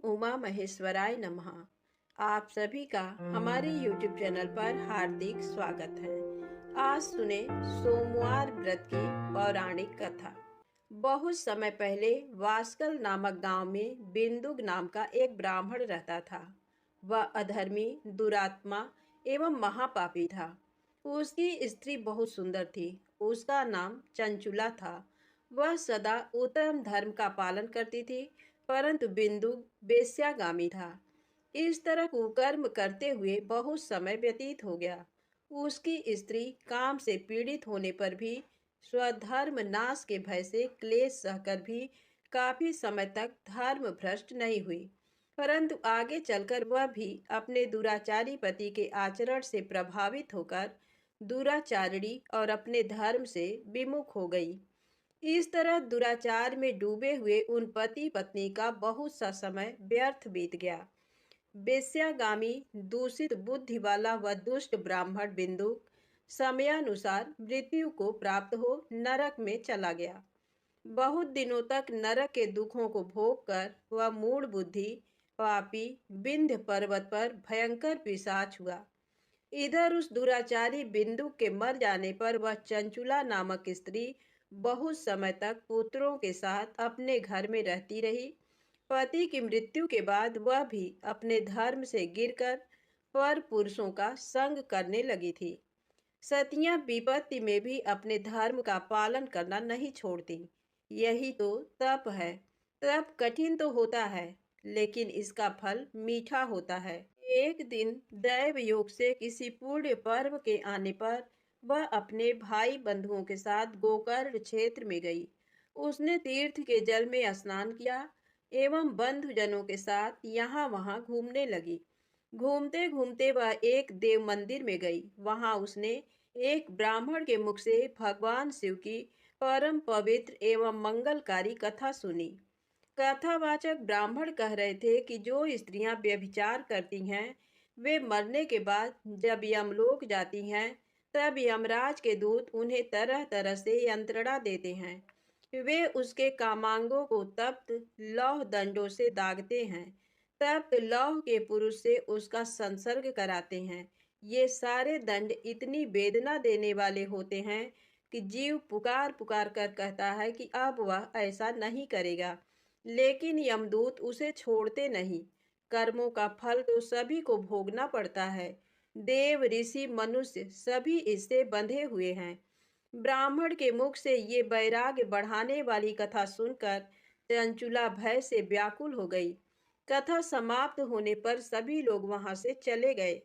उमा महेश्वराय नमः। आप सभी का हमारे YouTube चैनल पर हार्दिक स्वागत है। आज सुने सोमवार व्रत की पौराणिक कथा। बहुत समय पहले वास्कल नामक गांव में बिंदुक नाम का एक ब्राह्मण रहता था। वह अधर्मी, दुरात्मा एवं महापापी था। उसकी स्त्री बहुत सुंदर थी। उसका नाम चंचुला था। वह सदा उत्तम धर्म का पालन करती थी, परंतु बिंदु वेश्यागामी था। इस तरह कुकर्म करते हुए बहुत समय व्यतीत हो गया। उसकी स्त्री काम से पीड़ित होने पर भी स्वधर्म नाश के भय से क्लेश सहकर भी काफी समय तक धर्म भ्रष्ट नहीं हुई। परंतु आगे चलकर वह भी अपने दुराचारी पति के आचरण से प्रभावित होकर दुराचारिणी और अपने धर्म से विमुख हो गई। इस तरह दुराचार में डूबे हुए उन पति पत्नी का बहुत सा समय व्यर्थ बीत गया। वेश्यागामी दूषित बुद्धि वाला वह दुष्ट ब्राह्मण बिंदुक समयानुसार मृत्यु को प्राप्त हो नरक में चला गया। बहुत दिनों तक नरक के दुखों को भोग कर वह मूढ़ बुद्धि पापी विंध्य पर्वत पर भयंकर पिशाच हुआ। इधर उस दुराचारी बिंदु के मर जाने पर वह चंचुला नामक स्त्री बहुत समय तक पुत्रों के साथ अपने घर में रहती रही। पति की मृत्यु के बाद वह भी अपने धर्म से गिरकर पर पुरुषों का संग करने लगी थी। सतियां विपत्ति में भी अपने धर्म का पालन करना नहीं छोड़ती। यही तो तप है। तप कठिन तो होता है, लेकिन इसका फल मीठा होता है। एक दिन दैव योग से किसी पुण्य पर्व के आने पर वह अपने भाई बंधुओं के साथ गोकर्ण क्षेत्र में गई। उसने तीर्थ के जल में स्नान किया एवं बंधुजनों के साथ यहाँ वहाँ घूमने लगी। घूमते घूमते वह एक देव मंदिर में गई। वहां उसने एक ब्राह्मण के मुख से भगवान शिव की परम पवित्र एवं मंगलकारी कथा सुनी। कथावाचक ब्राह्मण कह रहे थे कि जो स्त्रियां व्यभिचार करती हैं वे मरने के बाद जब यमलोक जाती हैं तब यमराज के दूत उन्हें तरह तरह से यंत्रणा देते हैं। वे उसके कामांगों को तप्त लौह दंडों से दागते हैं। तप्त लौह के पुरुष से उसका संसर्ग कराते हैं। ये सारे दंड इतनी वेदना देने वाले होते हैं कि जीव पुकार पुकार कर कहता है कि अब वह ऐसा नहीं करेगा, लेकिन यमदूत उसे छोड़ते नहीं। कर्मों का फल तो सभी को भोगना पड़ता है। देव ऋषि मनुष्य सभी इससे बंधे हुए हैं। ब्राह्मण के मुख से ये वैराग्य बढ़ाने वाली कथा सुनकर चंचुला भय से व्याकुल हो गई। कथा समाप्त होने पर सभी लोग वहां से चले गए।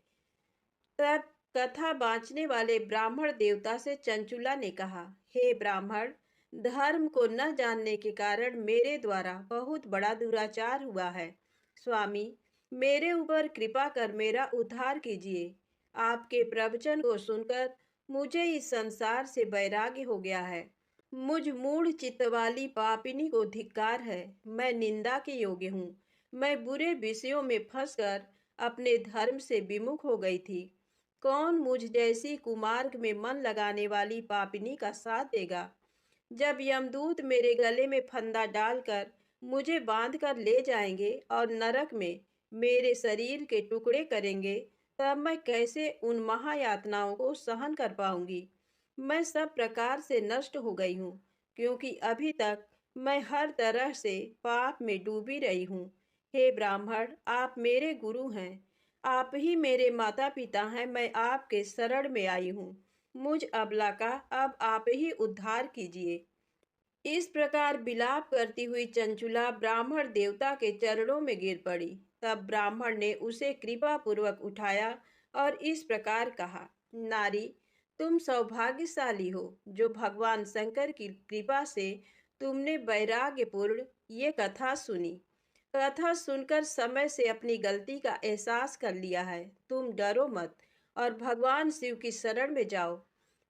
तब कथा बांचने वाले ब्राह्मण देवता से चंचुला ने कहा, हे ब्राह्मण, धर्म को न जानने के कारण मेरे द्वारा बहुत बड़ा दुराचार हुआ है। स्वामी, मेरे ऊपर कृपा कर मेरा उद्धार कीजिए। आपके प्रवचन को सुनकर मुझे इस संसार से वैराग्य हो गया है। मुझ मूढ़ चित्त वाली पापिनी को धिक्कार है। मैं निंदा के योग्य हूँ। मैं बुरे विषयों में फंसकर अपने धर्म से विमुख हो गई थी। कौन मुझ जैसी कुमार्ग में मन लगाने वाली पापिनी का साथ देगा? जब यमदूत मेरे गले में फंदा डालकर मुझे बांध कर ले जाएंगे और नरक में मेरे शरीर के टुकड़े करेंगे, तब मैं कैसे उन महायातनाओं को सहन कर पाऊंगी? मैं सब प्रकार से नष्ट हो गई हूँ, क्योंकि अभी तक मैं हर तरह से पाप में डूबी रही हूँ। हे ब्राह्मण, आप मेरे गुरु हैं। आप ही मेरे माता पिता हैं। मैं आपके शरण में आई हूँ। मुझ अबला का अब आप ही उद्धार कीजिए। इस प्रकार विलाप करती हुई चंचुला ब्राह्मण देवता के चरणों में गिर पड़ी। तब ब्राह्मण ने उसे कृपा पूर्वक उठाया और इस प्रकार कहा, नारी, तुम सौभाग्यशाली हो जो भगवान शंकर की कृपा से तुमने वैराग्यपूर्ण ये कथा सुनी। कथा सुनकर समय से अपनी गलती का एहसास कर लिया है। तुम डरो मत और भगवान शिव की शरण में जाओ।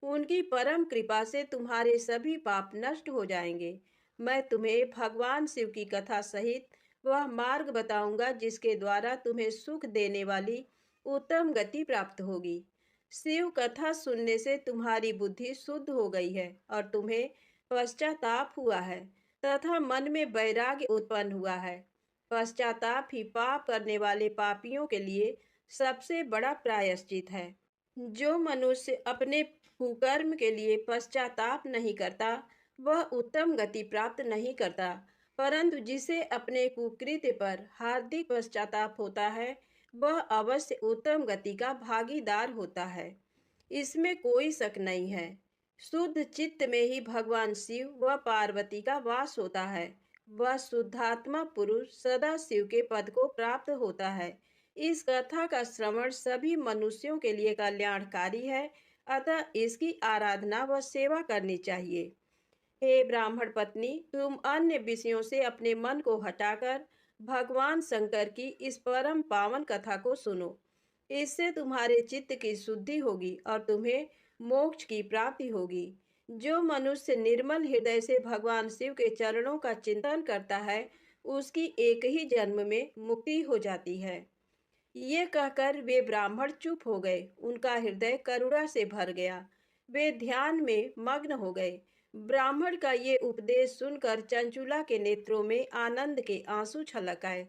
उनकी परम कृपा से तुम्हारे सभी पाप नष्ट हो जाएंगे। मैं तुम्हें भगवान शिव की कथा सहित वह मार्ग बताऊंगा जिसके द्वारा तुम्हें सुख देने वाली उत्तम गति प्राप्त होगी। शिव कथा सुनने से तुम्हारी बुद्धि शुद्ध हो गई है और तुम्हें पश्चाताप हुआ है तथा मन में वैराग्य उत्पन्न हुआ है। पश्चाताप ही पाप करने वाले पापियों के लिए सबसे बड़ा प्रायश्चित है। जो मनुष्य अपने कुकर्म के लिए पश्चाताप नहीं करता, वह उत्तम गति प्राप्त नहीं करता, परंतु जिसे अपने कुकृत्य पर हार्दिक पश्चाताप होता है, वह अवश्य उत्तम गति का भागीदार होता है। इसमें कोई शक नहीं है। शुद्ध चित्त में ही भगवान शिव व पार्वती का वास होता है। वह शुद्धात्मा पुरुष सदा शिव के पद को प्राप्त होता है। इस कथा का श्रवण सभी मनुष्यों के लिए कल्याणकारी है, अतः इसकी आराधना व सेवा करनी चाहिए। हे ब्राह्मण पत्नी, तुम अन्य विषयों से अपने मन को हटाकर भगवान शंकर की इस परम पावन कथा को सुनो। इससे तुम्हारे चित्त की शुद्धि होगी और तुम्हें मोक्ष की प्राप्ति होगी। जो मनुष्य निर्मल हृदय से भगवान शिव के चरणों का चिंतन करता है, उसकी एक ही जन्म में मुक्ति हो जाती है। ये कहकर वे ब्राह्मण चुप हो गए। उनका हृदय करुणा से भर गया। वे ध्यान में मग्न हो गए। ब्राह्मण का ये उपदेश सुनकर चंचुला के नेत्रों में आनंद के आंसू छलक आए।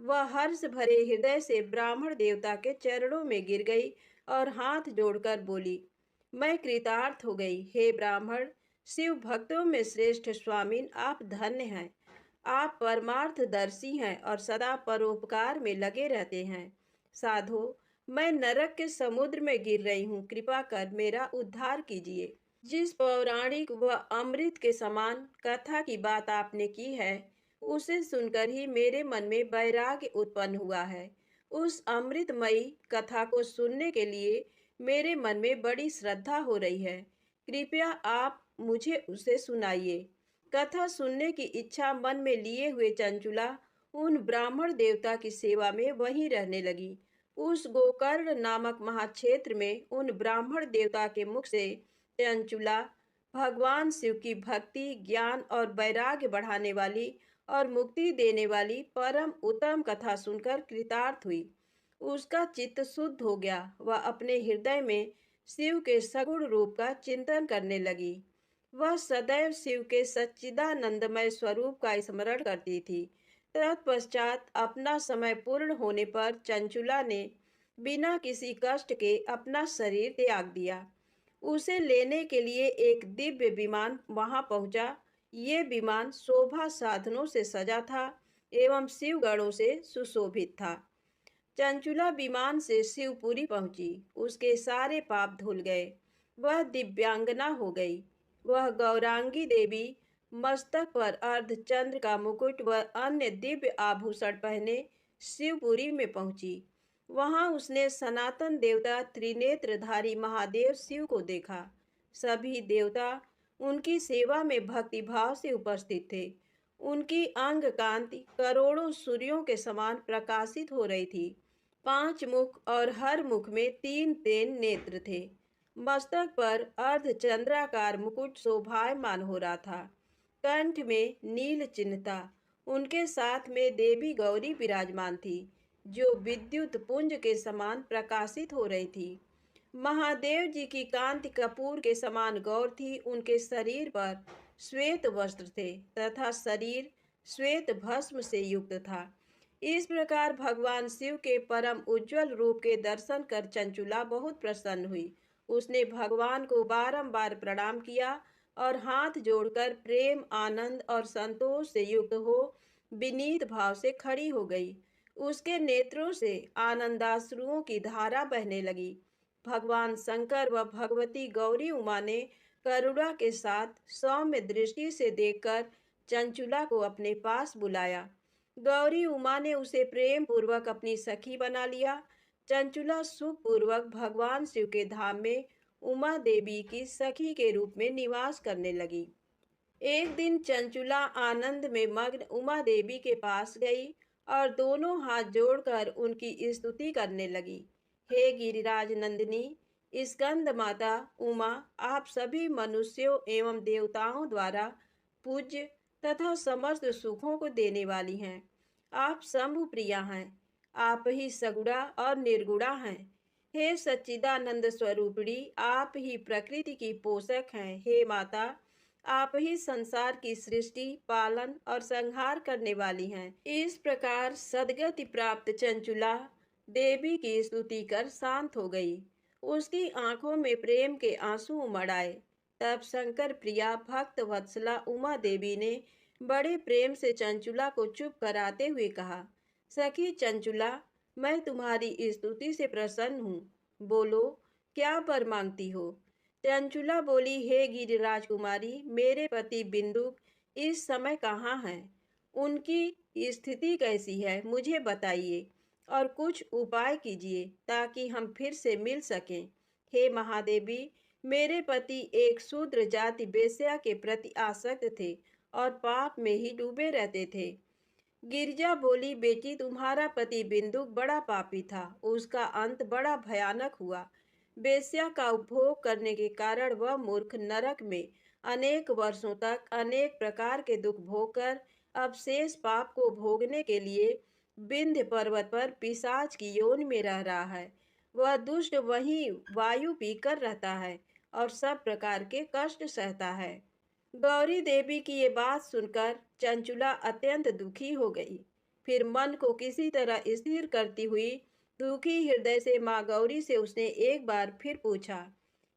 वह हर्ष भरे हृदय से ब्राह्मण देवता के चरणों में गिर गई और हाथ जोड़कर बोली, मैं कृतार्थ हो गई। हे ब्राह्मण, शिव भक्तों में श्रेष्ठ स्वामिन, आप धन्य हैं। आप परमार्थदर्शी हैं और सदा परोपकार में लगे रहते हैं। साधो, मैं नरक के समुद्र में गिर रही हूँ, कृपा कर मेरा उद्धार कीजिए। जिस पौराणिक व अमृत के समान कथा की बात आपने की है, उसे सुनकर ही मेरे मन में वैराग्य उत्पन्न हुआ है। उस अमृतमयी कथा को सुनने के लिए मेरे मन में बड़ी श्रद्धा हो रही है। कृपया आप मुझे उसे सुनाइए। कथा सुनने की इच्छा मन में लिए हुए चंचुला उन ब्राह्मण देवता की सेवा में वहीं रहने लगी। उस गोकर्ण नामक महाक्षेत्र में उन ब्राह्मण देवता के मुख से चंचुला भगवान शिव की भक्ति, ज्ञान और वैराग्य बढ़ाने वाली और मुक्ति देने वाली परम उत्तम कथा सुनकर कृतार्थ हुई। उसका चित्त शुद्ध हो गया। वह अपने हृदय में शिव के सगुण रूप का चिंतन करने लगी। वह सदैव शिव के सच्चिदानंदमय स्वरूप का स्मरण करती थी। तत्पश्चात अपना समय पूर्ण होने पर चंचुला ने बिना किसी कष्ट के अपना शरीर त्याग दिया। उसे लेने के लिए एक दिव्य विमान वहां पहुंचा। ये विमान शोभा साधनों से सजा था एवं शिवगणों से सुशोभित था। चंचुला विमान से शिवपुरी पहुंची। उसके सारे पाप धुल गए। वह दिव्यांगना हो गई। वह गौरांगी देवी मस्तक पर अर्धचंद्र का मुकुट व अन्य दिव्य आभूषण पहने शिवपुरी में पहुंची। वहां उसने सनातन देवता त्रिनेत्रधारी महादेव शिव को देखा। सभी देवता उनकी सेवा में भक्तिभाव से उपस्थित थे। उनकी अंग कांति करोड़ों सूर्यों के समान प्रकाशित हो रही थी। 5 मुख और हर मुख में 3 नेत्र थे। मस्तक पर अर्धचंद्राकार मुकुट शोभायमान हो रहा था। कंठ में नील चिन्ह था। उनके साथ में देवी गौरी विराजमान थी, जो विद्युत पुंज के समान प्रकाशित हो रही थी। महादेव जी की कांति कपूर के समान गौर थी। उनके शरीर पर श्वेत वस्त्र थे तथा शरीर श्वेत भस्म से युक्त था। इस प्रकार भगवान शिव के परम उज्जवल रूप के दर्शन कर चंचुला बहुत प्रसन्न हुई। उसने भगवान को बारंबार प्रणाम किया और हाथ जोड़कर प्रेम, आनंद और संतोष से युक्त हो विनीत भाव से खड़ी हो गई। उसके नेत्रों से आनंदाश्रुओं की धारा बहने लगी। भगवान शंकर व भगवती गौरी उमा ने करुणा के साथ सौम्य दृष्टि से देखकर चंचुला को अपने पास बुलाया। गौरी उमा ने उसे प्रेम पूर्वक अपनी सखी बना लिया। चंचुला सुखपूर्वक भगवान शिव के धाम में उमा देवी की सखी के रूप में निवास करने लगी। एक दिन चंचुला आनंद में मग्न उमा देवी के पास गई और दोनों हाथ जोड़कर उनकी स्तुति करने लगी। हे गिरिराज नंदिनी, स्कंद माता उमा, आप सभी मनुष्यों एवं देवताओं द्वारा पूज्य तथा समस्त सुखों को देने वाली हैं। आप शंभु प्रिया हैं। आप ही सगुणा और निर्गुणा हैं। हे सच्चिदानंद स्वरूपिणी, आप ही प्रकृति की पोषक हैं। हे माता, आप ही संसार की सृष्टि, पालन और संहार करने वाली हैं। इस प्रकार सदगति प्राप्त चंचुला देवी की स्तुति कर शांत हो गई। उसकी आंखों में प्रेम के आंसू उमड़ आए। तब शंकर प्रिया भक्त वत्सला उमा देवी ने बड़े प्रेम से चंचुला को चुप कराते हुए कहा, सखी चंचुला, मैं तुम्हारी स्तुति से प्रसन्न हूँ। बोलो, क्या वर मांगती हो? चंचुला बोली, हे गिरिराज कुमारी, मेरे पति बिंदुक इस समय कहाँ हैं? उनकी स्थिति कैसी है, मुझे बताइए और कुछ उपाय कीजिए ताकि हम फिर से मिल सकें। हे महादेवी, मेरे पति एक शूद्र जाति वेश्या के प्रति आसक्त थे और पाप में ही डूबे रहते थे। गिरिजा बोली, बेटी, तुम्हारा पति बिंदुक बड़ा पापी था, उसका अंत बड़ा भयानक हुआ। वेश्या का उपभोग करने के कारण वह मूर्ख नरक में अनेक वर्षों तक अनेक प्रकार के दुख भोगकर अब शेष पाप को भोगने के लिए विंध्य पर्वत पर पिशाच की योनि में रह रहा है। वह दुष्ट वहीं वायु पीकर रहता है और सब प्रकार के कष्ट सहता है। गौरी देवी की ये बात सुनकर चंचुला अत्यंत दुखी हो गई। फिर मन को किसी तरह स्थिर करती हुई दुखी हृदय से माँ गौरी से उसने एक बार फिर पूछा,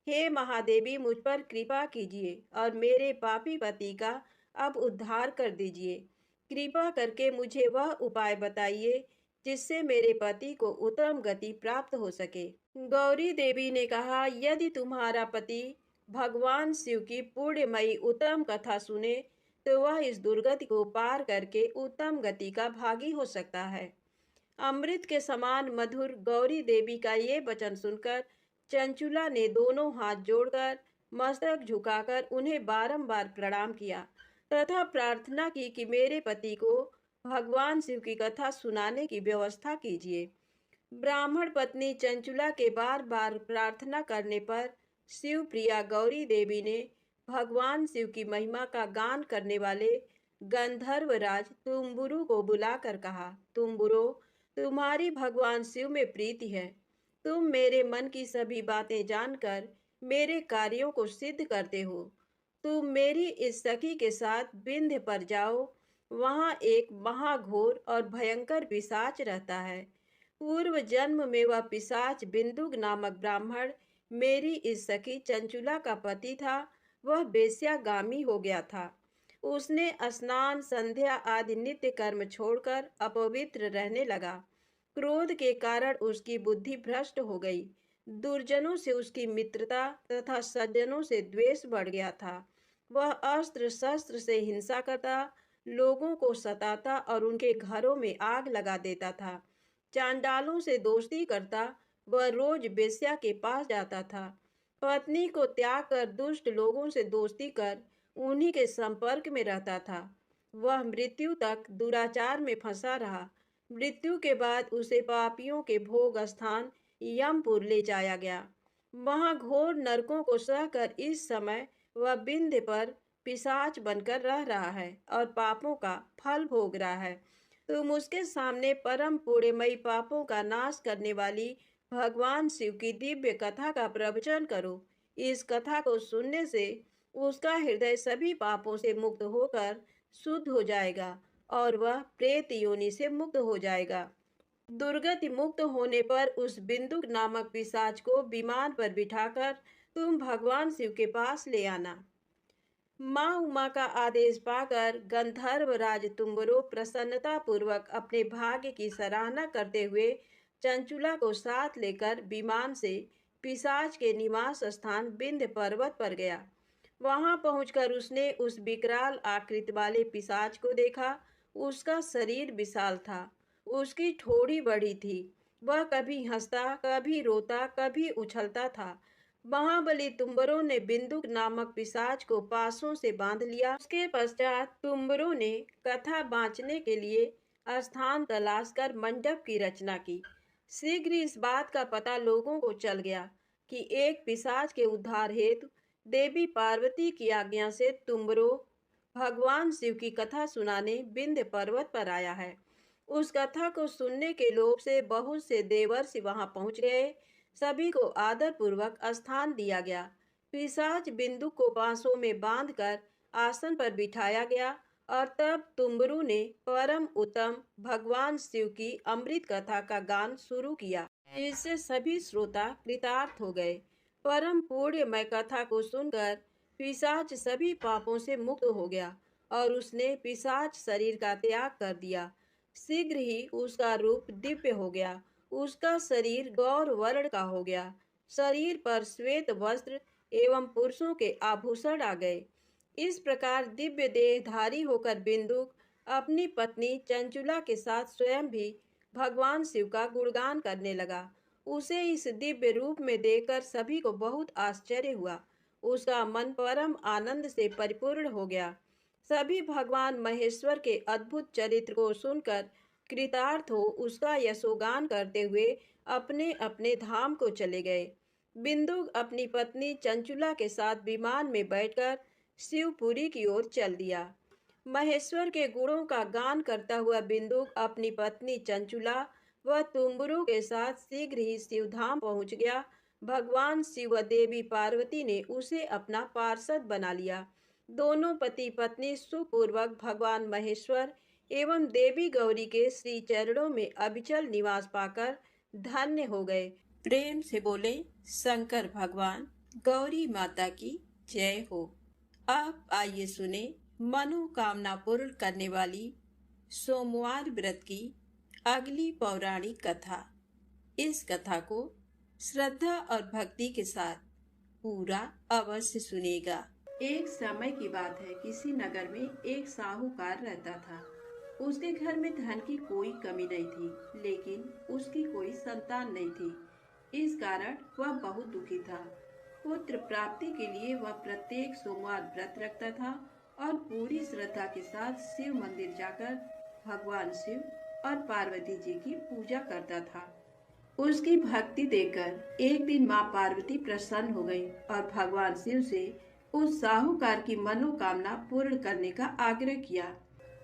हे महादेवी, मुझ पर कृपा कीजिए और मेरे पापी पति का अब उद्धार कर दीजिए। कृपा करके मुझे वह उपाय बताइए जिससे मेरे पति को उत्तम गति प्राप्त हो सके। गौरी देवी ने कहा, यदि तुम्हारा पति भगवान शिव की पुण्यमयी उत्तम कथा सुने तो वह इस दुर्गति को पार करके उत्तम गति का भागी हो सकता है। अमृत के समान मधुर गौरी देवी का ये वचन सुनकर चंचुला ने दोनों हाथ जोड़कर मस्तक झुकाकर उन्हें बारंबार प्रणाम किया तथा प्रार्थना की कि मेरे पति को भगवान शिव की कथा सुनाने की व्यवस्था कीजिए। ब्राह्मण पत्नी चंचुला के बार बार प्रार्थना करने पर शिव प्रिया गौरी देवी ने भगवान शिव की महिमा का गान करने वाले गंधर्वराज तुम्बुरु को बुलाकर कहा, तुम्बुरो, तुम्हारी भगवान शिव में प्रीति है। तुम मेरे मन की सभी बातें जानकर मेरे कार्यों को सिद्ध करते हो। तुम मेरी इस सखी के साथ विंध्य पर जाओ। वहाँ एक महाघोर और भयंकर पिशाच रहता है। पूर्व जन्म में वह पिशाच बिंदुक नामक ब्राह्मण मेरी इस सखी चंचुला का पति था। वह वेश्यागामी हो गया था। उसने स्नान, संध्या आदि नित्य कर्म छोड़कर अपवित्र रहने लगा। क्रोध के कारण उसकी बुद्धि भ्रष्ट हो गई। दुर्जनों से उसकी मित्रता तथा सज्जनों से द्वेष बढ़ गया था। वह अस्त्र शस्त्र से हिंसा करता, लोगों को सताता और उनके घरों में आग लगा देता था। चांडालों से दोस्ती करता, वह रोज वेश्या के पास जाता था। पत्नी को त्याग कर दुष्ट लोगों से दोस्ती कर उन्हीं के संपर्क में रहता था। वह मृत्यु तक दुराचार में फंसा रहा। मृत्यु के बाद उसे पापियों के भोग स्थान यमपुर ले जाया गया। वहां घोर नरकों को सहकर इस समय वह विंध्य पर पिशाच बनकर रह रहा है और पापों का फल भोग रहा है। तुम उसके सामने परम पुण्यमयी पापों का नाश करने वाली भगवान शिव की दिव्य कथा का प्रवचन करो। इस कथा को सुनने से उसका हृदय सभी पापों से मुक्त होकर शुद्ध हो जाएगा और वह प्रेत योनि से मुक्त हो जाएगा। दुर्गति मुक्त होने पर उस बिंदुक नामक पिशाच को विमान पर बिठाकर तुम भगवान शिव के पास ले आना। माँ उमा का आदेश पाकर गंधर्व राज तुम्बरो प्रसन्नता पूर्वक अपने भाग्य की सराहना करते हुए चंचुला को साथ लेकर विमान से पिशाच के निवास स्थान विंध्य पर्वत पर गया। वहां पहुंचकर उसने उस विकराल आकृति वाले पिशाच को देखा। उसका शरीर विशाल था, उसकी ठोड़ी बड़ी थी। वह कभी हंसता, कभी रोता, कभी उछलता था। महाबली तुम्बरों ने बिंदुक नामक पिशाच को पासों से बांध लिया। उसके पश्चात तुम्बरों ने कथा बाँचने के लिए स्थान तलाश कर मंडप की रचना की। शीघ्र इस बात का पता लोगों को चल गया कि एक पिशाच के उद्धार हेतु देवी पार्वती की आज्ञा से तुम्बरो भगवान शिव की कथा सुनाने विंध्य पर्वत पर आया है। उस कथा को सुनने के लोभ से बहुत से देवर्षि वहां पहुंच गए। सभी को आदर पूर्वक स्थान दिया गया। पिशाच बिंदु को बांसों में बांधकर आसन पर बिठाया गया और तब तुम्बरू ने परम उत्तम भगवान शिव की अमृत कथा का गान शुरू किया, जिससे सभी श्रोता कृतार्थ हो गए। परम पुण्यमय कथा को सुनकर पिशाच सभी पापों से मुक्त हो गया और उसने पिशाच शरीर का त्याग कर दिया। शीघ्र ही उसका रूप दिव्य हो गया, उसका शरीर गौर वर्ण का हो गया, शरीर पर श्वेत वस्त्र एवं पुरुषों के आभूषण आ गए। इस प्रकार दिव्य देहधारी होकर बिंदुक अपनी पत्नी चंचुला के साथ स्वयं भी भगवान शिव का गुणगान करने लगा। उसे इस दिव्य रूप में देखकर सभी को बहुत आश्चर्य हुआ। उसका मन परम आनंद से परिपूर्ण हो गया। सभी भगवान महेश्वर के अद्भुत चरित्र को सुनकर कृतार्थ हो उसका यशोगान करते हुए अपने अपने धाम को चले गए। बिंदुक अपनी पत्नी चंचुला के साथ विमान में बैठकर शिवपुरी की ओर चल दिया। महेश्वर के गुणों का गान करता हुआ बिंदुक अपनी पत्नी चंचुला व तुम्बरू के साथ शीघ्र ही शिवधाम पहुंच गया। भगवान शिव व देवी पार्वती ने उसे अपना पार्षद बना लिया। दोनों पति पत्नी सुखपूर्वक भगवान महेश्वर एवं देवी गौरी के श्री चरणों में अविचल निवास पाकर धन्य हो गए। प्रेम से बोले शंकर भगवान गौरी माता की जय हो। अब आइए सुने मनोकामना पूर्ण करने वाली सोमवार व्रत की अगली पौराणिक कथा। इस कथा को श्रद्धा और भक्ति के साथ पूरा अवश्य सुनेगा। एक समय की बात है, किसी नगर में एक साहूकार रहता था। उसके घर में धन की कोई कमी नहीं थी, लेकिन उसकी कोई संतान नहीं थी। इस कारण वह बहुत दुखी था। पुत्र प्राप्ति के लिए वह प्रत्येक सोमवार व्रत रखता था और पूरी श्रद्धा के साथ शिव मंदिर जाकर भगवान शिव और पार्वती जी की पूजा करता था। उसकी भक्ति देखकर एक दिन माँ पार्वती प्रसन्न हो गई और भगवान शिव से उस साहूकार की मनोकामना पूर्ण करने का आग्रह किया।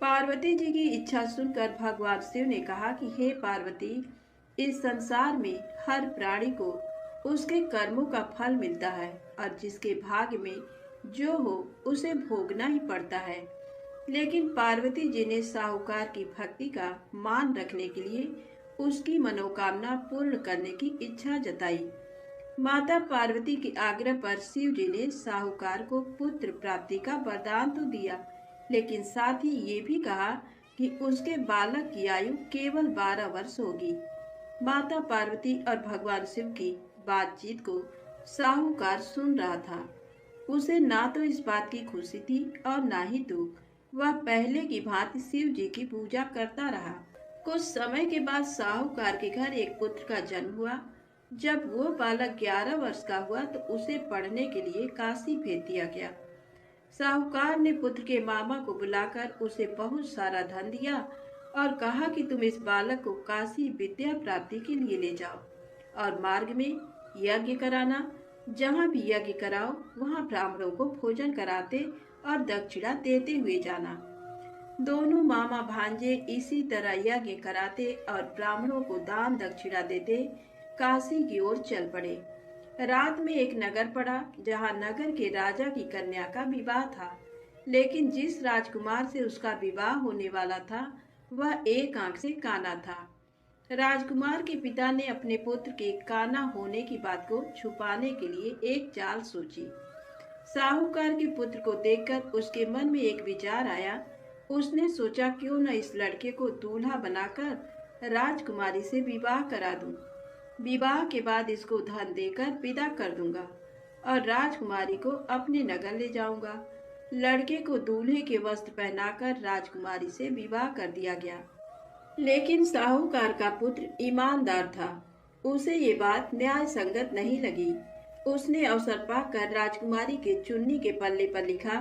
पार्वती जी की इच्छा सुनकर भगवान शिव ने कहा कि हे पार्वती, इस संसार में हर प्राणी को उसके कर्मों का फल मिलता है और जिसके भाग्य में जो हो उसे भोगना ही पड़ता है। लेकिन पार्वती जी ने साहूकार की भक्ति का मान रखने के लिए उसकी मनोकामना पूर्ण करने की इच्छा जताई। माता पार्वती के आग्रह पर शिव जी ने साहूकार को पुत्र प्राप्ति का वरदान तो दिया, लेकिन साथ ही ये भी कहा कि उसके बालक की आयु केवल 12 वर्ष होगी। माता पार्वती और भगवान शिव की बातचीत को साहूकार सुन रहा था। उसे ना तो इस बात की खुशी थी और ना ही दुख। वह पहले की भांति शिव जी की पूजा करता रहा। कुछ समय के बाद साहूकार के घर एक पुत्र का जन्म हुआ। जब वो बालक 11 वर्ष का हुआ तो उसे पढ़ने के लिए काशी भेज दिया गया। साहूकार ने पुत्र के मामा को बुलाकर उसे बहुत सारा धन दिया और कहा कि तुम इस बालक को काशी विद्या प्राप्ति के लिए ले जाओ और मार्ग में यज्ञ कराना। जहाँ भी यज्ञ कराओ वहाँ ब्राह्मणों को भोजन कराते और दक्षिणा देते हुए जाना। दोनों मामा भांजे इसी तरह यज्ञ कराते और ब्राह्मणों को दान दक्षिणा देते काशी की ओर चल पड़े। रात में एक नगर पड़ा जहाँ नगर के राजा की कन्या का विवाह था, लेकिन जिस राजकुमार से उसका विवाह होने वाला था वह एक आंख से काना था। राजकुमार के पिता ने अपने पुत्र के काना होने की बात को छुपाने के लिए एक चाल सोची। साहूकार के पुत्र को देखकर उसके मन में एक विचार आया। उसने सोचा क्यों न इस लड़के को दूल्हा बनाकर राजकुमारी से विवाह करा दूं। विवाह के बाद इसको धन देकर विदा कर दूंगा और राजकुमारी को अपने नगर ले जाऊंगा। लड़के को दूल्हे के वस्त्र पहनाकर राजकुमारी से विवाह कर दिया गया। लेकिन साहूकार का पुत्र ईमानदार था। उसे ये बात न्याय संगत नहीं लगी। उसने अवसर पाकर राजकुमारी के चुन्नी के पल्ले पर लिखा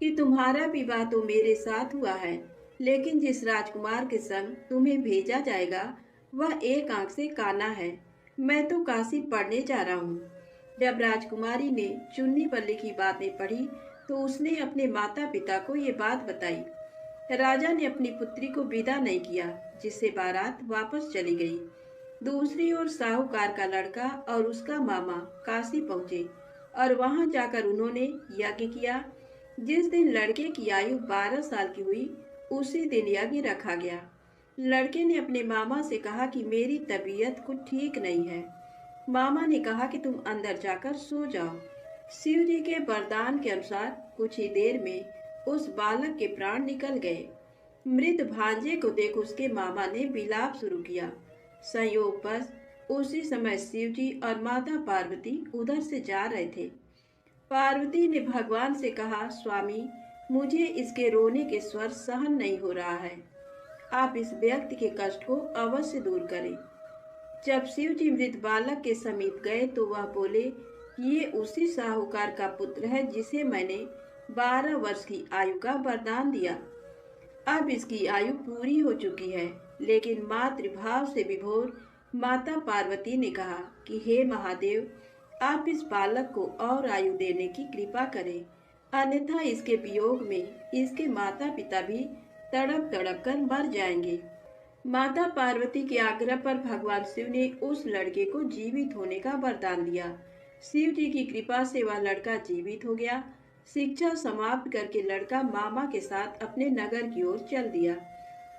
कि तुम्हारा विवाह तो मेरे साथ हुआ है, लेकिन जिस राजकुमार के संग तुम्हें भेजा जाएगा वह एक आंख से काना है। मैं तो काशी पढ़ने जा रहा हूँ। जब राजकुमारी ने चुन्नी पर लिखी बातें पढ़ी तो उसने अपने माता पिता को ये बात बताई। राजा ने अपनी पुत्री को विदा नहीं किया, जिससे बारात वापस चली गई। दूसरी ओर साहूकार का लड़का और उसका मामा काशी पहुंचे और वहां जाकर उन्होंने यज्ञ किया। जिस दिन लड़के की आयु 12 साल की हुई, उसी दिन यज्ञ रखा गया। लड़के ने अपने मामा से कहा कि मेरी तबीयत कुछ ठीक नहीं है। मामा ने कहा कि तुम अंदर जाकर सो जाओ। शिव जी के वरदान के अनुसार कुछ ही देर में उस बालक के प्राण निकल गए। मृत भांजे को देख उसके मामा ने विलाप शुरू किया। संयोगवश उसी समय शिव जी और माता पार्वती उधर से जा रहे थे। पार्वती ने भगवान से कहा, स्वामी, मुझे इसके रोने के स्वर सहन नहीं हो रहा है। आप इस व्यक्ति के कष्ट को अवश्य दूर करें। जब शिव जी मृत बालक के समीप गए तो वह बोले, ये उसी साहूकार का पुत्र है जिसे मैंने 12 वर्ष की आयु का वरदान दिया। अब इसकी आयु पूरी हो चुकी है। लेकिन मातृभाव से विभोर माता पार्वती ने कहा कि हे महादेव, आप इस बालक को और आयु देने की कृपा करें, अन्यथा इसके वियोग में इसके माता पिता भी तड़प तड़प कर मर जाएंगे। माता पार्वती के आग्रह पर भगवान शिव ने उस लड़के को जीवित होने का वरदान दिया। शिव जी की कृपा से वह लड़का जीवित हो गया। शिक्षा समाप्त करके लड़का मामा के साथ अपने नगर की ओर चल दिया।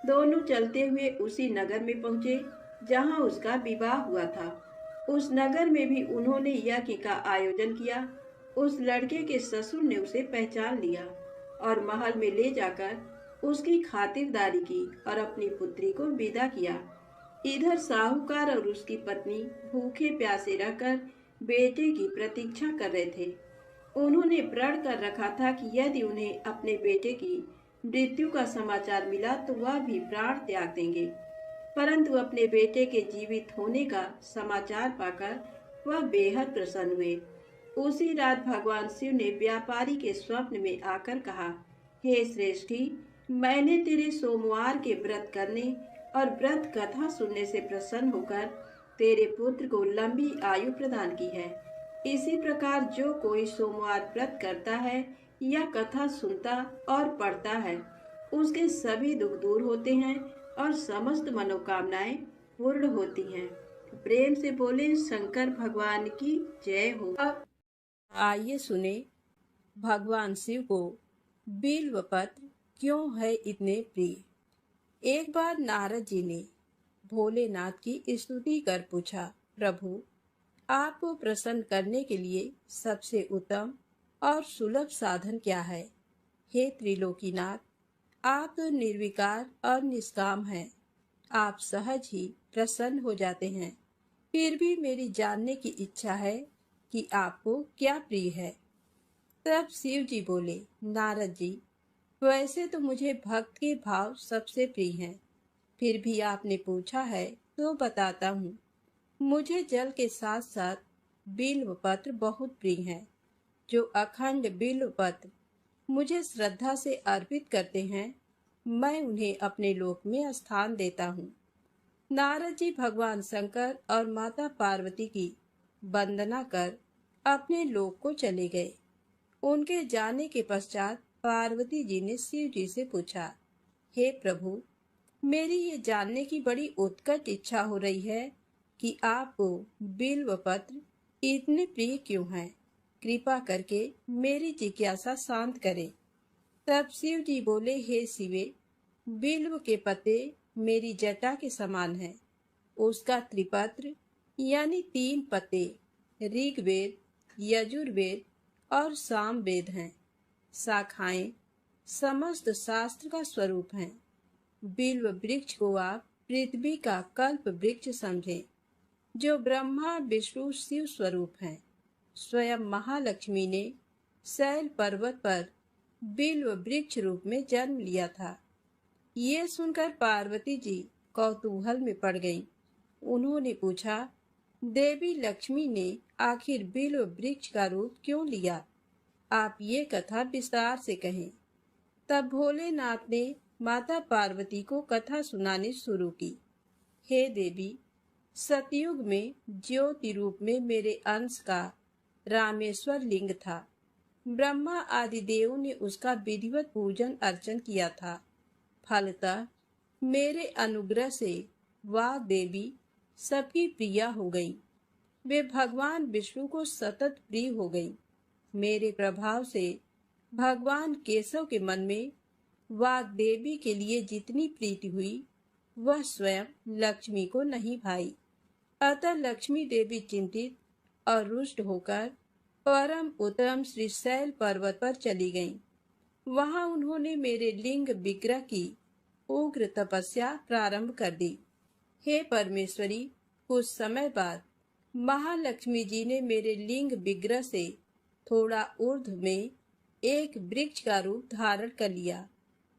दोनों चलते हुए उसी नगर में पहुंचे जहां उसका विवाह हुआ था। उस नगर में भी उन्होंने यज्ञ का आयोजन किया। उस लड़के के ससुर ने उसे पहचान लिया और महल में ले जाकर उसकी खातिरदारी की और अपनी पुत्री को विदा किया। इधर साहूकार और उसकी पत्नी भूखे प्यासे रहकर बेटे की प्रतीक्षा कर रहे थे। उन्होंने प्रण कर रखा था कि यदि उन्हें अपने बेटे की मृत्यु का समाचार मिला तो वह भी प्राण त्याग देंगे। परंतु अपने बेटे के जीवित होने का समाचार पाकर वह बेहद प्रसन्न हुए। उसी रात भगवान शिव ने व्यापारी के स्वप्न में आकर कहा, हे श्रेष्ठी, मैंने तेरे सोमवार के व्रत करने और व्रत कथा सुनने से प्रसन्न होकर तेरे पुत्र को लंबी आयु प्रदान की है। इसी प्रकार जो कोई सोमवार व्रत करता है या कथा सुनता और पढ़ता है, उसके सभी दुख दूर होते हैं और समस्त मनोकामनाएं पूर्ण होती हैं। प्रेम से बोले शंकर भगवान की जय हो। अब आइए सुने भगवान शिव को बिल्व पत्र क्यों है इतने प्रिय। एक बार नारद जी ने भोलेनाथ की स्तुति कर पूछा, प्रभु, आपको प्रसन्न करने के लिए सबसे उत्तम और सुलभ साधन क्या है। हे त्रिलोकीनाथ, आप तो निर्विकार और निष्काम हैं। आप सहज ही प्रसन्न हो जाते हैं। फिर भी मेरी जानने की इच्छा है कि आपको क्या प्रिय है। तब शिव जी बोले, नारद जी, वैसे तो मुझे भक्त के भाव सबसे प्रिय हैं। फिर भी आपने पूछा है तो बताता हूँ। मुझे जल के साथ साथ बिल्व पत्र बहुत प्रिय हैं। जो अखंड बिल्व पत्र मुझे श्रद्धा से अर्पित करते हैं, मैं उन्हें अपने लोक में स्थान देता हूँ। नारद जी भगवान शंकर और माता पार्वती की वंदना कर अपने लोक को चले गए। उनके जाने के पश्चात पार्वती जी ने शिव जी से पूछा, हे प्रभु, मेरी ये जानने की बड़ी उत्कट इच्छा हो रही है कि आपको बिल्व पत्र इतने प्रिय क्यों हैं। कृपा करके मेरी जिज्ञासा शांत करें। तब शिव जी बोले, हे शिवे, बिल्व के पत्ते मेरी जटा के समान हैं। उसका त्रिपत्र यानी 3 पत्ते ऋग्वेद, यजुर्वेद और सामवेद हैं। शाखाएं समस्त शास्त्र का स्वरूप हैं। बिल्व वृक्ष को आप पृथ्वी का कल्प वृक्ष समझें, जो ब्रह्मा विष्णु शिव स्वरूप हैं। स्वयं महालक्ष्मी ने शैल पर्वत पर बिल्व वृक्ष रूप में जन्म लिया था। ये सुनकर पार्वती जी कौतूहल में पड़ गईं। उन्होंने पूछा, देवी लक्ष्मी ने आखिर बिल्व वृक्ष का रूप क्यों लिया। आप ये कथा विस्तार से कहें। तब भोलेनाथ ने माता पार्वती को कथा सुनानी शुरू की। हे देवी, सतयुग में ज्योति रूप में मेरे अंश का रामेश्वर लिंग था। ब्रह्मा आदि देवों ने उसका विधिवत पूजन अर्चन किया था। फलतः मेरे अनुग्रह से वाग देवी सबकी प्रिया हो गई। वे भगवान विष्णु को सतत प्रिय हो गई। मेरे प्रभाव से भगवान केशव के मन में वाग्देवी के लिए जितनी प्रीति हुई वह स्वयं लक्ष्मी को नहीं भाई। अतः लक्ष्मी देवी चिंतित और रुष्ट होकर परम उत्तम श्रीशैल पर्वत पर चली गईं। वहां उन्होंने मेरे लिंग विग्रह की उग्र तपस्या प्रारंभ कर दी। हे परमेश्वरी, कुछ समय बाद महालक्ष्मी जी ने मेरे लिंग विग्रह से थोड़ा ऊर्ध्व में एक वृक्ष का रूप धारण कर लिया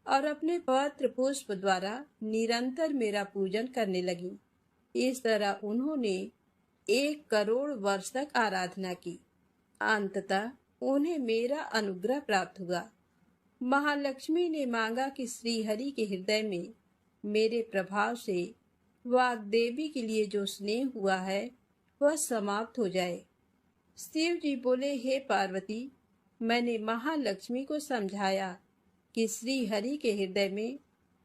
और अपने पत्र पुष्प द्वारा निरंतर मेरा पूजन करने लगी। इस तरह उन्होंने 1 करोड़ वर्ष तक आराधना की। अंततः उन्हें मेरा अनुग्रह प्राप्त हुआ। महालक्ष्मी ने मांगा कि श्रीहरि के हृदय में मेरे प्रभाव से वाग्देवी के लिए जो स्नेह हुआ है वह समाप्त हो जाए। शिव जी बोले, हे पार्वती, मैंने महालक्ष्मी को समझाया कि श्रीहरि के हृदय में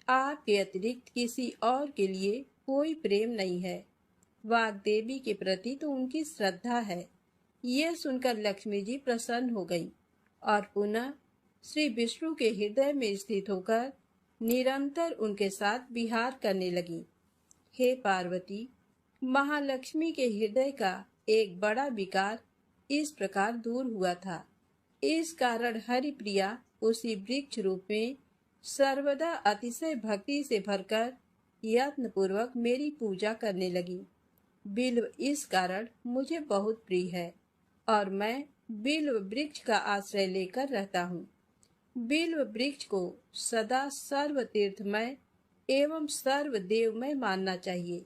आपके अतिरिक्त किसी और के लिए कोई प्रेम नहीं है। वाग्देवी के प्रति तो उनकी श्रद्धा है। यह सुनकर लक्ष्मी जी प्रसन्न हो गईं और पुनः श्री विष्णु के हृदय में स्थित होकर निरंतर उनके साथ विहार करने लगी। हे पार्वती, महालक्ष्मी के हृदय का एक बड़ा विकार इस प्रकार दूर हुआ था। इस कारण हरिप्रिया उसी वृक्ष रूप में सर्वदा अतिशय भक्ति से भरकर यत्न पूर्वक मेरी पूजा करने लगी। बिल्व इस कारण मुझे बहुत प्रिय है और मैं बिल्व वृक्ष का आश्रय लेकर रहता हूँ। बिल्व वृक्ष को सदा सर्व तीर्थमय एवं सर्व देवमय मानना चाहिए,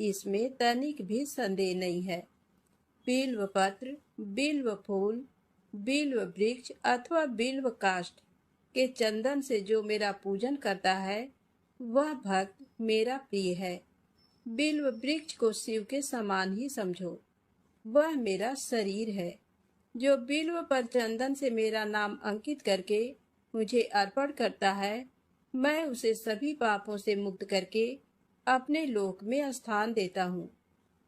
इसमें तनिक भी संदेह नहीं है। बिल्व पत्र, बिल्व फूल, बिल्व वृक्ष अथवा बिल्व काष्ठ के चंदन से जो मेरा पूजन करता है वह भक्त मेरा प्रिय है। बिल्व वृक्ष को शिव के समान ही समझो, वह मेरा शरीर है। जो बिल्व पर चंदन से मेरा नाम अंकित करके मुझे अर्पण करता है, मैं उसे सभी पापों से मुक्त करके अपने लोक में स्थान देता हूँ।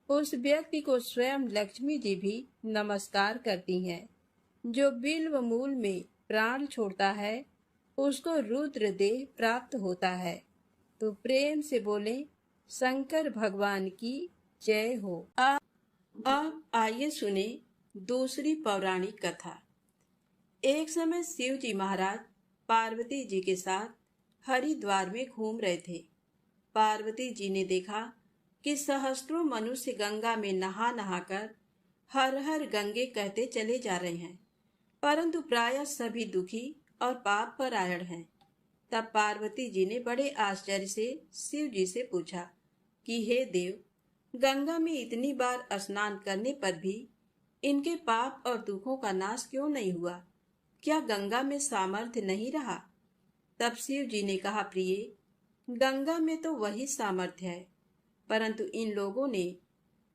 उस व्यक्ति को स्वयं लक्ष्मी जी भी नमस्कार करती हैं। जो बिल्व मूल में प्राण छोड़ता है उसको रुद्र देह प्राप्त होता है। तो प्रेम से बोले, शंकर भगवान की जय हो। अब आइए सुने दूसरी पौराणिक कथा। एक समय शिव जी महाराज पार्वती जी के साथ हरिद्वार में घूम रहे थे। पार्वती जी ने देखा कि सहस्त्रों मनुष्य गंगा में नहा नहाकर हर हर गंगे कहते चले जा रहे हैं, परंतु प्रायः सभी दुखी और पाप परायण हैं। तब पार्वती जी ने बड़े आश्चर्य से शिव जी से पूछा कि हे देव, गंगा में इतनी बार स्नान करने पर भी इनके पाप और दुखों का नाश क्यों नहीं हुआ? क्या गंगा में सामर्थ्य नहीं रहा? तब शिव जी ने कहा, प्रिय, गंगा में तो वही सामर्थ्य है, परंतु इन लोगों ने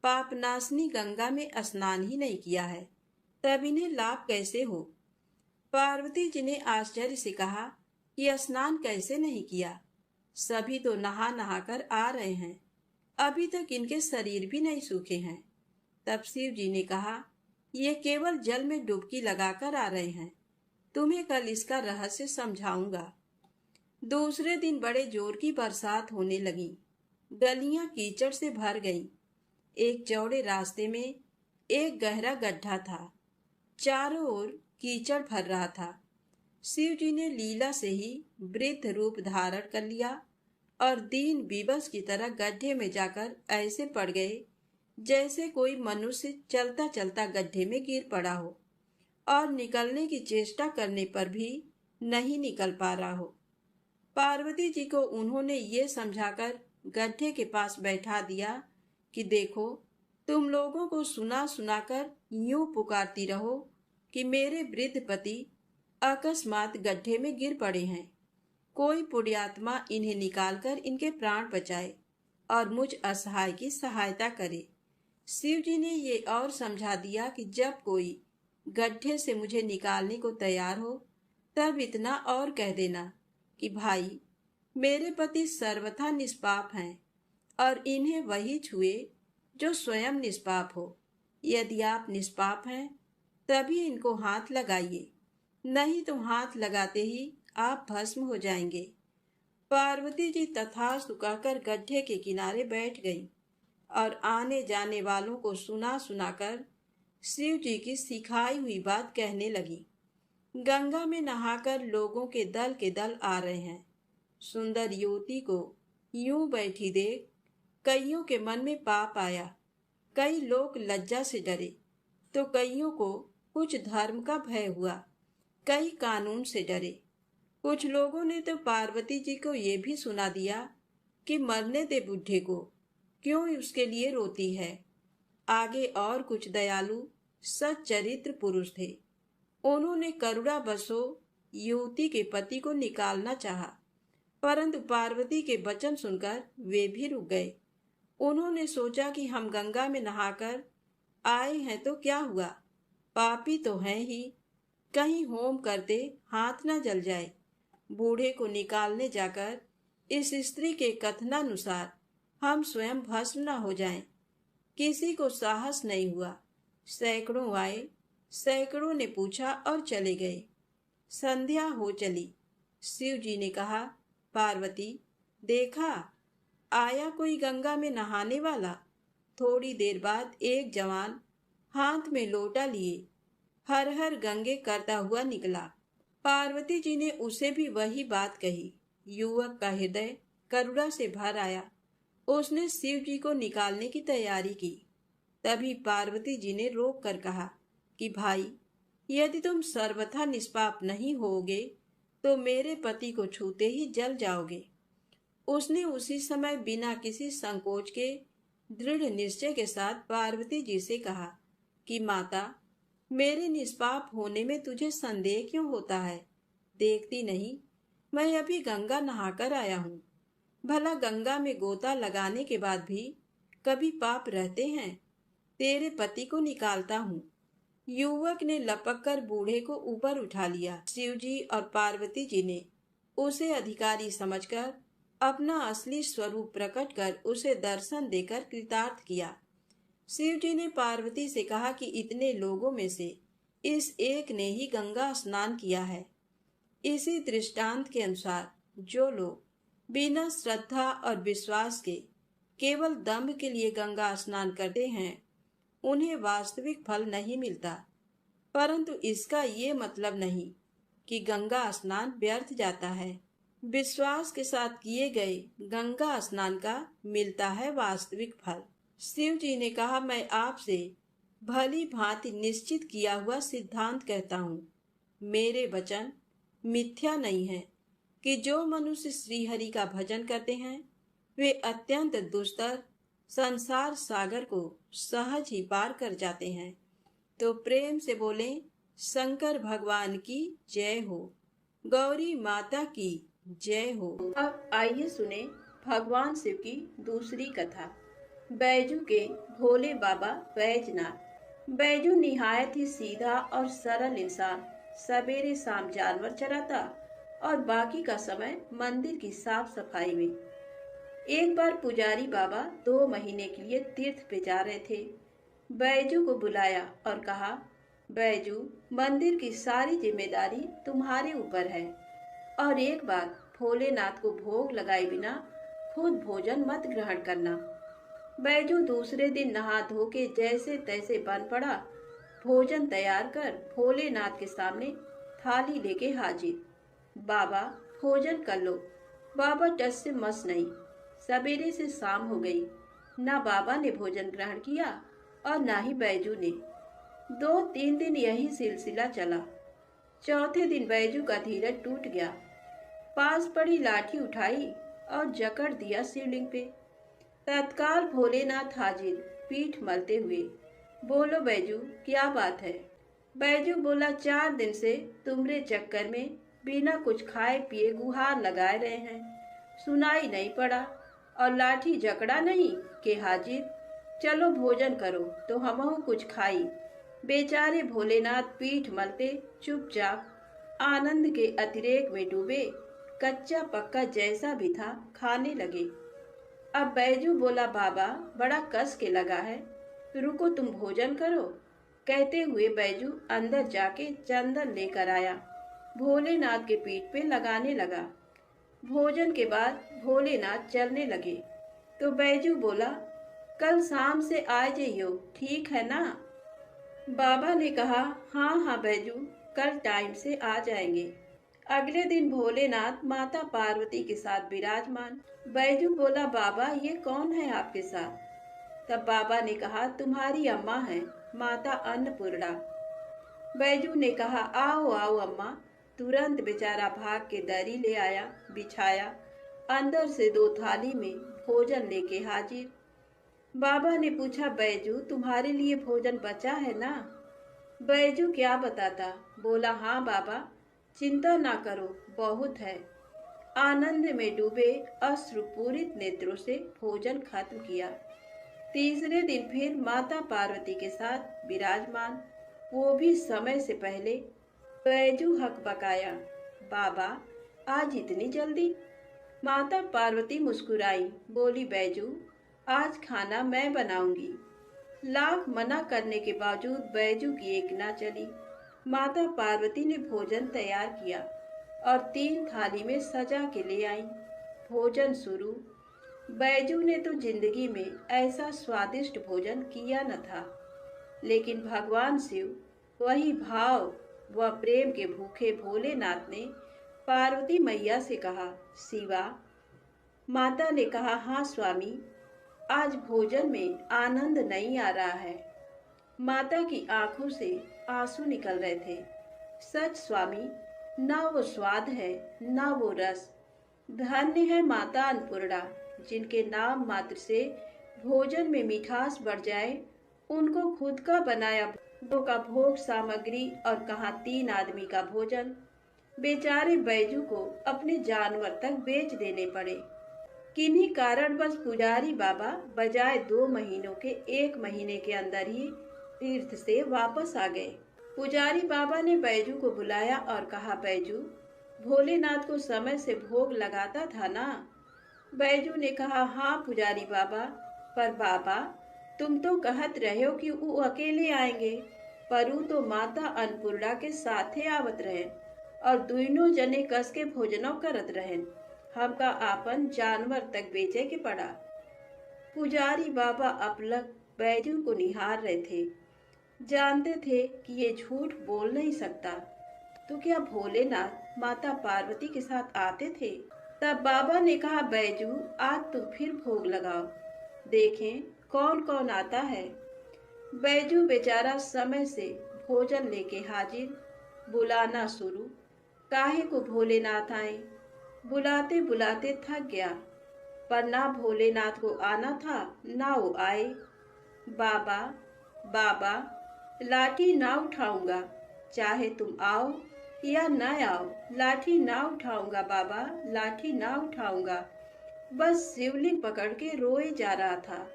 पापनाशनी गंगा में स्नान ही नहीं किया है, तब इन्हें लाभ कैसे हो? पार्वती जी ने आश्चर्य से कहा कि स्नान कैसे नहीं किया? सभी तो नहा नहाकर आ रहे हैं, अभी तक इनके शरीर भी नहीं सूखे हैं। तब शिव जी ने कहा, ये केवल जल में डुबकी लगाकर आ रहे हैं, तुम्हें कल इसका रहस्य समझाऊंगा। दूसरे दिन बड़े जोर की बरसात होने लगी। गलियां कीचड़ से भर गईं। एक चौड़े रास्ते में एक गहरा गड्ढा था। चारों ओर कीचड़ भर रहा था। शिव जी ने लीला से ही वृद्ध रूप धारण कर लिया और दीन विवश की तरह गड्ढे में जाकर ऐसे पड़ गए जैसे कोई मनुष्य चलता चलता गड्ढे में गिर पड़ा हो और निकलने की चेष्टा करने पर भी नहीं निकल पा रहा हो। पार्वती जी को उन्होंने ये समझाकर गड्ढे के पास बैठा दिया कि देखो, तुम लोगों को सुना सुनाकर यूं पुकारती रहो कि मेरे वृद्ध पति अकस्मात गड्ढे में गिर पड़े हैं। कोई पुण्यात्मा इन्हें निकालकर इनके प्राण बचाए और मुझ असहाय की सहायता करे। शिव जी ने ये और समझा दिया कि जब कोई गड्ढे से मुझे निकालने को तैयार हो तब इतना और कह देना कि भाई, मेरे पति सर्वथा निष्पाप हैं और इन्हें वही छुए जो स्वयं निष्पाप हो। यदि आप निष्पाप हैं तभी इनको हाथ लगाइए, नहीं तो हाथ लगाते ही आप भस्म हो जाएंगे। पार्वती जी तथास्तु कहकर गड्ढे के किनारे बैठ गई और आने जाने वालों को सुना सुनाकर शिव जी की सिखाई हुई बात कहने लगी। गंगा में नहाकर लोगों के दल आ रहे हैं। सुंदर युवती को यूं बैठी देख कईयों के मन में पाप आया। कई लोग लज्जा से डरे तो कईयों को कुछ धर्म का भय हुआ, कई कानून से डरे। कुछ लोगों ने तो पार्वती जी को ये भी सुना दिया कि मरने दे बुढ़े को, क्यों उसके लिए रोती है। आगे और कुछ दयालु सच्चरित्र पुरुष थे। उन्होंने करुणा बसो युवती के पति को निकालना चाहा, परंतु पार्वती के वचन सुनकर वे भी रुक गए। उन्होंने सोचा कि हम गंगा में नहाकर आए हैं तो क्या हुआ, पापी तो हैं ही, कहीं होम करते हाथ न जल जाए। बूढ़े को निकालने जाकर इस स्त्री के कथनानुसार हम स्वयं भस्म न हो जाएं। किसी को साहस नहीं हुआ। सैकड़ों आए, सैकड़ों ने पूछा और चले गए। संध्या हो चली। शिव जी ने कहा, पार्वती देखा, आया कोई गंगा में नहाने वाला। थोड़ी देर बाद एक जवान हाथ में लोटा लिए हर हर गंगे करता हुआ निकला। पार्वती जी ने उसे भी वही बात कही। युवक का हृदय करुणा से भर आया। उसने शिव जी को निकालने की तैयारी की। तभी पार्वती जी ने रोक कर कहा कि भाई, यदि तुम सर्वथा निष्पाप नहीं होगे तो मेरे पति को छूते ही जल जाओगे। उसने उसी समय बिना किसी संकोच के दृढ़ निश्चय के साथ पार्वती जी से कहा कि माता, मेरे निष्पाप होने में तुझे संदेह क्यों होता है? देखती नहीं, मैं अभी गंगा नहाकर आया हूँ। भला गंगा में गोता लगाने के बाद भी कभी पाप रहते हैं? तेरे पति को निकालता हूँ। युवक ने लपक कर बूढ़े को ऊपर उठा लिया। शिवजी और पार्वती जी ने उसे अधिकारी समझकर अपना असली स्वरूप प्रकट कर उसे दर्शन देकर कृतार्थ किया। शिवजी ने पार्वती से कहा कि इतने लोगों में से इस एक ने ही गंगा स्नान किया है। इसी दृष्टांत के अनुसार जो लोग बिना श्रद्धा और विश्वास के केवल दम्भ के लिए गंगा स्नान करते हैं, उन्हें वास्तविक फल नहीं मिलता। परंतु इसका ये मतलब नहीं कि गंगा स्नान व्यर्थ जाता है। विश्वास के साथ किए गए गंगा स्नान का मिलता है वास्तविक फल। शिव जी ने कहा, मैं आपसे भली भांति निश्चित किया हुआ सिद्धांत कहता हूँ। मेरे वचन मिथ्या नहीं है कि जो मनुष्य श्रीहरि का भजन करते हैं वे अत्यंत दुस्तर संसार सागर को सहज ही पार कर जाते हैं। तो प्रेम से बोले, शंकर भगवान की जय हो, गौरी माता की जय हो। अब आइए सुने भगवान शिव की दूसरी कथा। बैजू के भोले बाबा बैजनाथ। बैजू निहायत ही सीधा और सरल इंसान सवेरे शाम जानवर चराता और बाकी का समय मंदिर की साफ सफाई में। एक बार पुजारी बाबा 2 महीने के लिए तीर्थ पे जा रहे थे। बैजू को बुलाया और कहा, बैजू, मंदिर की सारी जिम्मेदारी तुम्हारे ऊपर है और एक बार भोलेनाथ को भोग लगाए बिना खुद भोजन मत ग्रहण करना। बैजू दूसरे दिन नहा धो के जैसे तैसे बन पड़ा। भोजन तैयार कर भोलेनाथ के सामने थाली लेके हाजिर। बाबा, भोजन कर लो। बाबा टस से मस नहीं। सवेरे से शाम हो गई, ना बाबा ने भोजन ग्रहण किया और ना ही बैजू ने। 2-3 दिन यही सिलसिला चला। चौथे दिन बैजू का धीरज टूट गया। पास पड़ी लाठी उठाई और जकड़ दिया शिवलिंग पे। तत्काल भोलेनाथ हाजिर, पीठ मलते हुए। बोलो बैजू, क्या बात है? बैजू बोला, 4 दिन से तुम्हारे चक्कर में बिना कुछ खाए पिए गुहार लगाए रहे हैं, सुनाई नहीं पड़ा और लाठी जकड़ा नहीं के हाजिर। चलो भोजन करो तो हमहू कुछ खाई। बेचारे भोलेनाथ पीठ मलते चुपचाप आनंद के अतिरेक में डूबे, कच्चा पक्का जैसा भी था खाने लगे। अब बैजू बोला, बाबा बड़ा कस के लगा है, रुको तुम भोजन करो। कहते हुए बैजू अंदर जाके चंदन लेकर आया। भोलेनाथ के पीठ पे लगाने लगा। भोजन के बाद भोलेनाथ चलने लगे तो बैजू बोला, कल शाम से आ जाइयो, ठीक है ना? बाबा ने कहा, हाँ हाँ बैजू, कल टाइम से आ जाएंगे। अगले दिन भोलेनाथ माता पार्वती के साथ विराजमान। बैजू बोला, बाबा ये कौन है आपके साथ? तब बाबा ने कहा, तुम्हारी अम्मा है, माता अन्नपूर्णा। बैजू ने कहा, आओ आओ अम्मा। तुरंत बेचारा भाग के दरी ले आया, बिछाया, अंदर से 2 थाली में भोजन लेके हाजिर। बाबा ने पूछा, बैजू तुम्हारे लिए भोजन बचा है ना? बैजू क्या बताता, बोला, हाँ बाबा, चिंता ना करो, बहुत है। आनंद में डूबे अश्रुपूरित नेत्रों से भोजन खत्म किया। तीसरे दिन फिर माता पार्वती के साथ विराजमान, वो भी समय से पहले। बैजू हकबकाया, बाबा आज इतनी जल्दी? माता पार्वती मुस्कुराई, बोली, बैजू आज खाना मैं बनाऊंगी। लाख मना करने के बावजूद बैजू की एक ना चली। माता पार्वती ने भोजन तैयार किया और 3 थाली में सजा के ले आई। भोजन शुरू। बैजू ने तो जिंदगी में ऐसा स्वादिष्ट भोजन किया न था, लेकिन भगवान शिव वही भाव व प्रेम के भूखे भोलेनाथ ने पार्वती मैया से कहा, शिवा। माता ने कहा, हाँ स्वामी, आज भोजन में आनंद नहीं आ रहा है। माता की आंखों से आंसू निकल रहे थे। सच स्वामी, ना वो स्वाद है ना वो रस। धन्य है माता अन्नपूर्णा, जिनके नाम मात्र से भोजन में मिठास बढ़ जाए। उनको खुद का बनाया दो का भोग सामग्री और कहाँ 3 आदमी का भोजन। बेचारे बैजू को अपने जानवर तक बेच देने पड़े। किन्हीं कारणवश पुजारी बाबा बजाय 2 महीनों के 1 महीने के अंदर ही तीर्थ से वापस आ गए। पुजारी बाबा ने बैजू को बुलाया और कहा, बैजू भोलेनाथ को समय से भोग लगाता था ना? बैजू ने कहा, हाँ पुजारी बाबा, पर बाबा तुम तो कहत रहे हो कि वो अकेले आएंगे, पर वो तो माता अन्नपूर्णा के साथे आवत रहे और दोनों जने कस के भोजनों करत रहे। हमका आपन जानवर तक बेचे के पड़ा। पुजारी बाबा अपलक बैजू को निहार रहे थे। जानते थे कि ये झूठ बोल नहीं सकता। तो क्या भोलेनाथ माता पार्वती के साथ आते थे? तब बाबा ने कहा, बैजू आज तुम फिर भोग लगाओ, देखें कौन कौन आता है। बैजू बेचारा समय से भोजन लेके हाजिर। बुलाना शुरू। काहे को भोलेनाथ आए? बुलाते बुलाते थक गया, पर ना भोलेनाथ को आना था ना वो आए। बाबा बाबा, लाठी ना उठाऊंगा, चाहे तुम आओ या न आओ, लाठी ना उठाऊंगा बाबा, लाठी ना उठाऊंगा। बस शिवलिंग पकड़ के रोए जा रहा था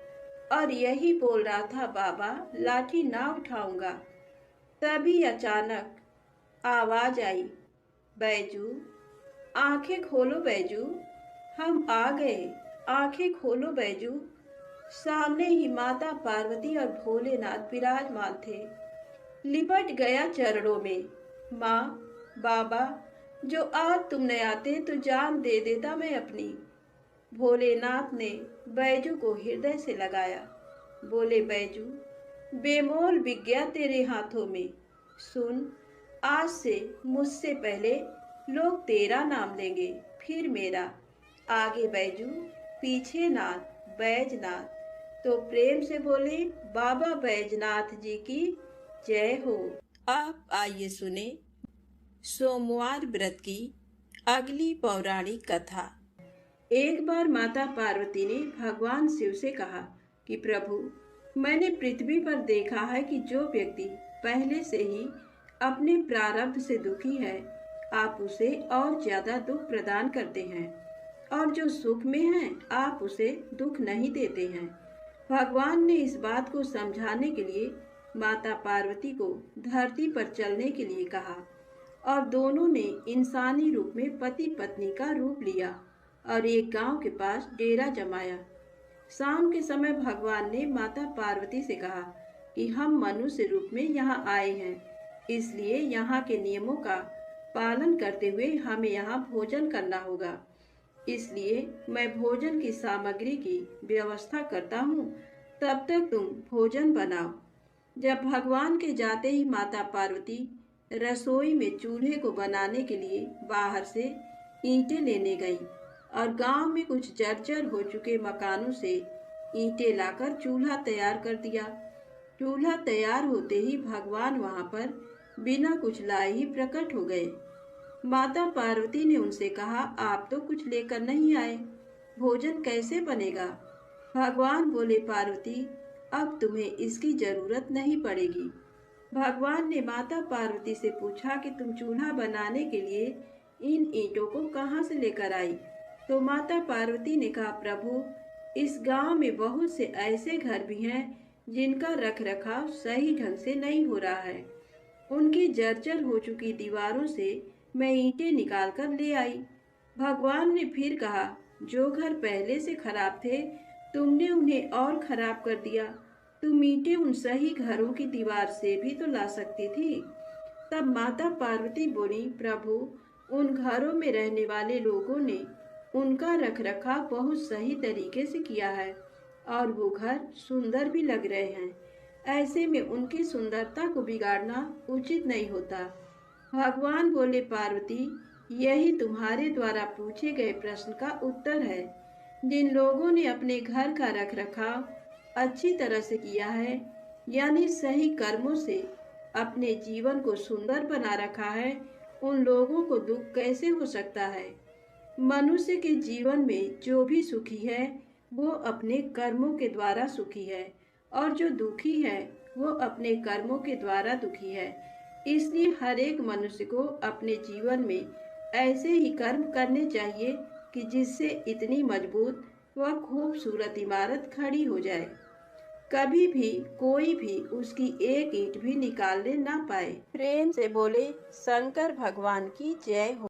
और यही बोल रहा था, बाबा लाठी ना उठाऊंगा। तभी अचानक आवाज आई, बैजू आंखें खोलो बैजू, हम आ गए, आंखें खोलो बैजू। सामने ही माता पार्वती और भोलेनाथ विराजमान थे। लिपट गया चरणों में। माँ बाबा, जो आज तुम न आते तो जान दे देता मैं अपनी। भोलेनाथ ने बैजू को हृदय से लगाया। बोले, बैजू बेमोल विज्ञा तेरे हाथों में। सुन, आज से मुझसे पहले लोग तेरा नाम लेंगे, फिर मेरा। आगे बैजू, पीछे नाथ, बैजनाथ। तो प्रेम से बोले, बाबा बैजनाथ जी की जय हो। अब आइए सुने सोमवार व्रत की अगली पौराणिक कथा। एक बार माता पार्वती ने भगवान शिव से कहा कि प्रभु, मैंने पृथ्वी पर देखा है कि जो व्यक्ति पहले से ही अपने प्रारब्ध से दुखी है, आप उसे और ज्यादा दुख प्रदान करते हैं, और जो सुख में है आप उसे दुख नहीं देते हैं। भगवान ने इस बात को समझाने के लिए माता पार्वती को धरती पर चलने के लिए कहा और दोनों ने इंसानी रूप में पति पत्नी का रूप लिया और एक गांव के पास डेरा जमाया। शाम के समय भगवान ने माता पार्वती से कहा, कि हम मनुष्य रूप में यहाँ आए हैं, इसलिए यहाँ के नियमों का पालन करते हुए हमें यहाँ भोजन करना होगा। इसलिए मैं भोजन की सामग्री की व्यवस्था करता हूँ, तब तक तुम भोजन बनाओ। जब भगवान के जाते ही माता पार्वती रसोई में चूल्हे को बनाने के लिए बाहर से ईंटें लेने गईं और गांव में कुछ जर्जर हो चुके मकानों से ईंटें लाकर चूल्हा तैयार कर दिया। चूल्हा तैयार होते ही भगवान वहां पर बिना कुछ लाए ही प्रकट हो गए। माता पार्वती ने उनसे कहा, आप तो कुछ लेकर नहीं आए, भोजन कैसे बनेगा? भगवान बोले, पार्वती अब तुम्हें इसकी जरूरत नहीं पड़ेगी। भगवान ने माता पार्वती से पूछा कि तुम चूल्हा बनाने के लिए इन ईंटों को कहाँ से लेकर आई? तो माता पार्वती ने कहा, प्रभु इस गांव में बहुत से ऐसे घर भी हैं जिनका रख रखाव सही ढंग से नहीं हो रहा है। उनकी जर्जर हो चुकी दीवारों से मैं ईंटें निकाल कर ले आई। भगवान ने फिर कहा, जो घर पहले से खराब थे तुमने उन्हें और खराब कर दिया। तुम ईंटें उन सही घरों की दीवार से भी तो ला सकती थी। तब माता पार्वती बोली, प्रभु उन घरों में रहने वाले लोगों ने उनका रखरखाव बहुत सही तरीके से किया है और वो घर सुंदर भी लग रहे हैं। ऐसे में उनकी सुंदरता को बिगाड़ना उचित नहीं होता। भगवान बोले, पार्वती यही तुम्हारे द्वारा पूछे गए प्रश्न का उत्तर है। जिन लोगों ने अपने घर का रखरखाव अच्छी तरह से किया है, यानी सही कर्मों से अपने जीवन को सुंदर बना रखा है, उन लोगों को दुख कैसे हो सकता है? मनुष्य के जीवन में जो भी सुखी है वो अपने कर्मों के द्वारा सुखी है और जो दुखी है वो अपने कर्मों के द्वारा दुखी है। इसलिए हर एक मनुष्य को अपने जीवन में ऐसे ही कर्म करने चाहिए कि जिससे इतनी मजबूत व खूबसूरत इमारत खड़ी हो जाए, कभी भी कोई भी उसकी एक ईंट भी निकालने ना पाए। प्रेम से बोले शंकर भगवान की जय हो।